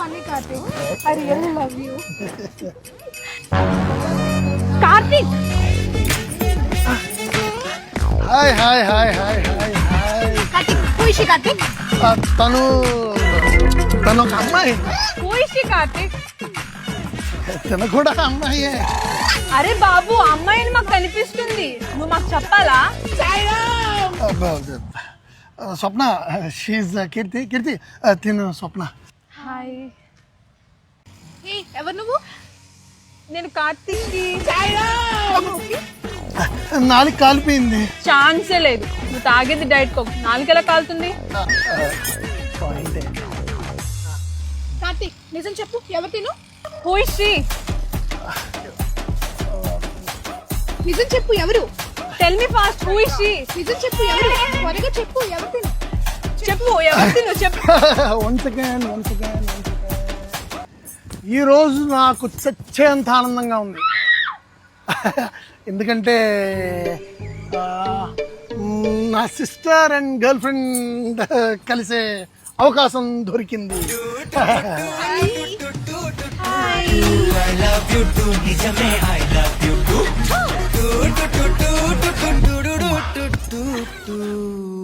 funny, Karthik. I really love you. Karthik! Hi. Karthik, who is she, Karthik? తను ఒక అమ్మాయి. Who is she, Karthik? తను కూడా అమ్మాయే. అరే బాబు, అమ్మాయిని మాకు కనిపిస్తుంది, నువ్వు మాకు చెప్పాలా? స్వప్న, షీజ్ కీర్తి తిను స్వప్న. హాయ్. ఎవరు నువ్వు? నేను కార్తీక్. నాలుగు కాలిపోయింది. ఛాన్సే లేదు, నువ్వు తాగేది డైట్ కోక్, నాలుగు ఎలా కాలుతుంది? కార్తీక్, నిజం చెప్పు, ఎవరు తిను? Who is she? నిజం చెప్పు, ఎవరు? Tell me fast, who is she? నిజం చెప్పు, ఎవరు? త్వరగా చెప్పు, ఎవరు తిను? చెప్పు, ఎవరు తిను? చెప్పు. వన్స్ అగైన్ ఈ రోజు నాకు చచ్చేంత ఆనందంగా ఉంది. ఎందుకంటే నా సిస్టర్ అండ్ గర్ల్ ఫ్రెండ్ కలిసే అవకాశం దొరికింది. I love you too, nijame I love you too.